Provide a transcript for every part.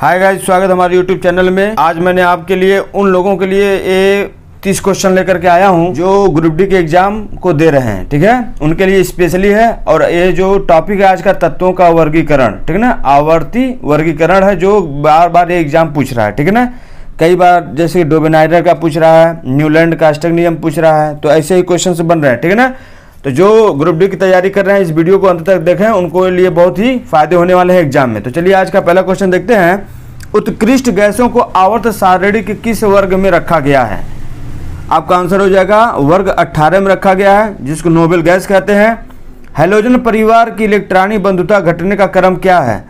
Hi guys, स्वागत है हमारे यूट्यूब चैनल में। आज मैंने आपके लिए उन लोगों के लिए ये 30 क्वेश्चन लेकर के आया हूं जो ग्रुप डी के एग्जाम को दे रहे हैं, ठीक है। उनके लिए स्पेशली है। और ये जो टॉपिक है आज का, तत्वों का वर्गीकरण, ठीक है ना, आवर्ती वर्गीकरण है जो बार बार ये एग्जाम पूछ रहा है, ठीक है ना। कई बार जैसे डोबेनाइडर का पूछ रहा है, न्यूलैंड का स्टग नियम पूछ रहा है, तो ऐसे ही क्वेश्चन बन रहे हैं, ठीक है ना। तो जो ग्रुप डी की तैयारी कर रहे हैं इस वीडियो को अंत तक देखें, उनको लिए बहुत ही फायदे होने वाले हैं एग्जाम में। तो चलिए आज का पहला क्वेश्चन देखते हैं। उत्कृष्ट गैसों को आवर्त सारणी के किस वर्ग में रखा गया है? आपका आंसर हो जाएगा वर्ग 18 में रखा गया है, जिसको नोबेल गैस कहते हैं। हैलोजन परिवार की इलेक्ट्रॉनिक बंधुता घटने का क्रम क्या है?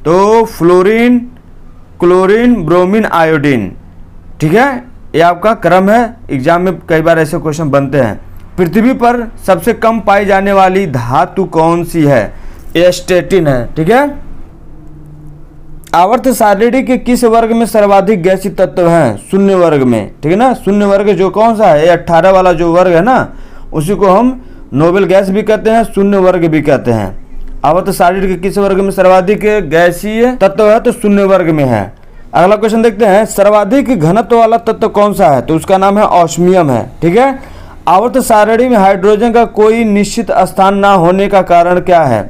तो फ्लोरीन, क्लोरीन, ब्रोमीन, आयोडीन, ठीक है, ये आपका क्रम है। एग्जाम में कई बार ऐसे क्वेश्चन बनते हैं। पृथ्वी पर सबसे कम पाई जाने वाली धातु कौन सी है? एस्टेटिन है, ठीक है। आवर्त सारणी के किस वर्ग में सर्वाधिक गैसीय तत्व हैं? शून्य वर्ग में, ठीक है ना। शून्य वर्ग जो कौन सा है? 18 वाला जो वर्ग है ना, उसी को हम नोबेल गैस भी कहते हैं, शून्य वर्ग भी कहते हैं। आवर्त सारणी के किस वर्ग में सर्वाधिक गैसीय तत्व है? तो शून्य वर्ग में है। अगला क्वेश्चन देखते हैं। सर्वाधिक घनत्व वाला तत्व कौन सा है? तो उसका नाम है ऑस्मियम है, ठीक है। आवर्त सारणी में हाइड्रोजन का कोई निश्चित स्थान ना होने का कारण क्या है?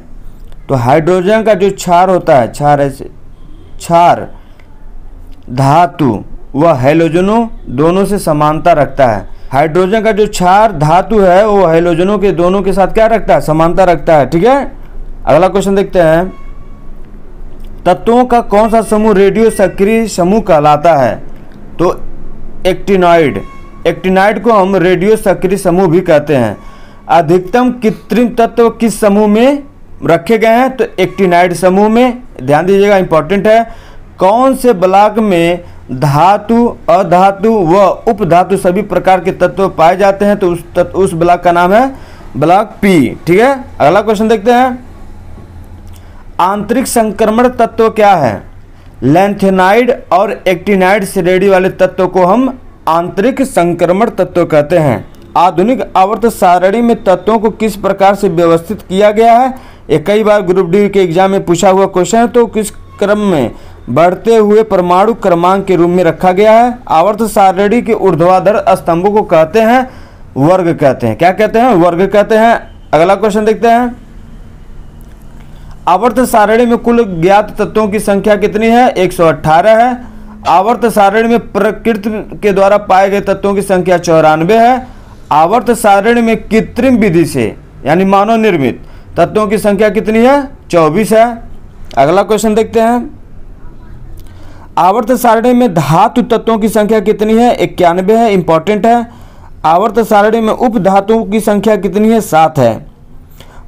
तो हाइड्रोजन का जो क्षार होता है, क्षार धातु वह हैलोजनों दोनों से समानता रखता है। हाइड्रोजन का जो क्षार धातु है वो हैलोजनों के दोनों के साथ क्या रखता है? समानता रखता है, ठीक है। अगला क्वेश्चन देखते हैं। तत्वों का कौन सा समूह रेडियो सक्रिय समूह कहलाता है? तो एक्टिनॉइड, एक्टिनाइड को हम रेडियो सक्रिय समूह भी कहते हैं। अधिकतम कृत्रिम तत्व किस समूह में रखे गए हैं? तो एक्टिनाइड समूह में। ध्यान दीजिएगा, इंपॉर्टेंट है। कौन से ब्लॉक में धातु, अधातु व उपधातु सभी प्रकार के तत्व पाए जाते हैं? तो उस ब्लॉक का नाम है ब्लॉक पी, ठीक है। अगला क्वेश्चन देखते हैं। आंतरिक संक्रमण तत्व क्या है? लैंथेनाइड और एक्टिनाइड श्रेणी वाले तत्व को हम आंतरिक संक्रमण तत्व कहते हैं। आधुनिक आवर्त सारणी में तत्वों को किस प्रकार से व्यवस्थित किया गया है? ये कई बार ग्रुप डी के एग्जाम में पूछा हुआ क्वेश्चन है। तो किस क्रम में? बढ़ते हुए परमाणु क्रमांक के रूप में रखा गया है। आवर्त सारणी के ऊर्ध्वाधर स्तंभों को कहते हैं वर्ग कहते हैं। क्या कहते हैं? वर्ग कहते हैं। अगला क्वेश्चन देखते हैं। आवर्त सारणी में कुल ज्ञात तत्वों की संख्या कितनी है? 118 है। आवर्त सारणी में प्रकृति के द्वारा पाए गए तत्वों की संख्या 94 है। आवर्त सारणी में कृत्रिम विधि से यानी मानव निर्मित तत्वों की संख्या कितनी है? 24 है। अगला क्वेश्चन देखते हैं। आवर्त सारणी में धातु तत्वों की संख्या कितनी है? 91 है, इंपॉर्टेंट है। आवर्त सारणी में उप धातुओं की संख्या कितनी है? 7 है।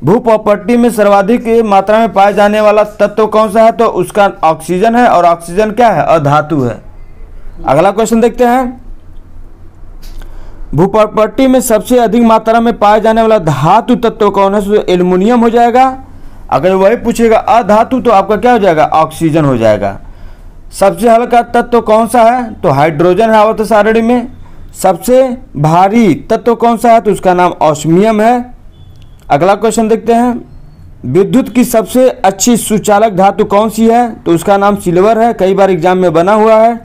भू प्रॉपर्टी में सर्वाधिक मात्रा में पाए जाने वाला तत्व कौन सा है? तो उसका ऑक्सीजन है। और ऑक्सीजन क्या है? अधातु है। अगला क्वेश्चन देखते हैं। भू प्रॉपर्टी में सबसे अधिक मात्रा में पाए जाने वाला धातु तत्व कौन है? तो एल्युमिनियम हो जाएगा। अगर वही पूछेगा अधातु तो आपका क्या हो जाएगा? ऑक्सीजन हो जाएगा। सबसे हल्का तत्व कौन सा है? तो हाइड्रोजन है आवर्त सारणी में। सबसे भारी तत्व कौन सा है? तो उसका नाम ऑस्मियम है। अगला क्वेश्चन देखते हैं। विद्युत की सबसे अच्छी सुचालक धातु कौन सी है? तो उसका नाम सिल्वर है। कई बार एग्जाम में बना हुआ है।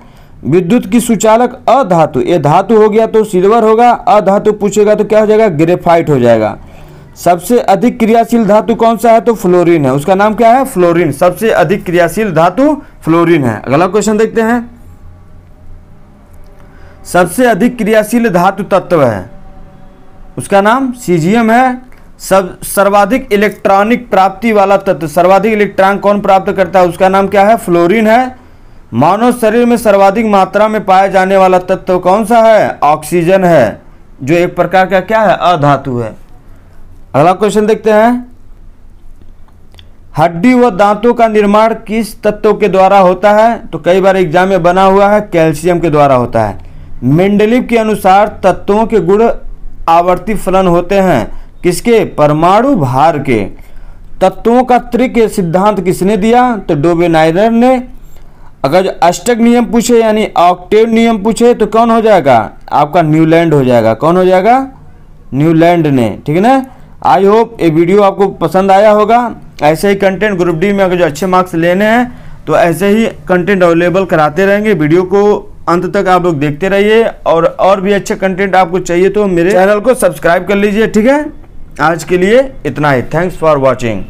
विद्युत की सुचालक अधातु, ये धातु हो गया तो सिल्वर होगा। अधातु पूछेगा तो क्या हो जाएगा? ग्रेफाइट हो जाएगा। सबसे अधिक क्रियाशील धातु कौन सा है? तो फ्लोरीन है। उसका नाम क्या है? फ्लोरीन। सबसे अधिक क्रियाशील धातु फ्लोरीन है। अगला क्वेश्चन देखते हैं। सबसे अधिक क्रियाशील धातु तत्व है, उसका नाम सीजियम है। सर्वाधिक इलेक्ट्रॉनिक प्राप्ति वाला तत्व, सर्वाधिक इलेक्ट्रॉन कौन प्राप्त करता है? उसका नाम क्या है? फ्लोरीन है। मानव शरीर में सर्वाधिक मात्रा में पाया जाने वाला तत्व कौन सा है? ऑक्सीजन है, जो एक प्रकार का क्या है? अधातु है। अगला क्वेश्चन देखते हैं। हड्डी व दांतों का निर्माण किस तत्व के द्वारा होता है? तो कई बार एग्जाम में बना हुआ है, कैल्शियम के द्वारा होता है। मेंडलीव के अनुसार तत्वों के गुण आवर्ती फलन होते हैं किसके? परमाणु भार के। तत्वों का त्रिक सिद्धांत किसने दिया? तो डोबेनाइडर ने। अगर अष्टक नियम पूछे यानी ऑक्टेव नियम पूछे तो कौन हो जाएगा? आपका न्यूलैंड हो जाएगा। कौन हो जाएगा? न्यूलैंड ने, ठीक है ना। आई होप ये वीडियो आपको पसंद आया होगा। ऐसे ही कंटेंट ग्रुप डी में अगर जो अच्छे मार्क्स लेने हैं तो ऐसे ही कंटेंट अवेलेबल कराते रहेंगे। वीडियो को अंत तक आप लोग देखते रहिए, और भी अच्छे कंटेंट आपको चाहिए तो मेरे चैनल को सब्सक्राइब कर लीजिए। ठीक है, आज के लिए इतना ही। Thanks for watching.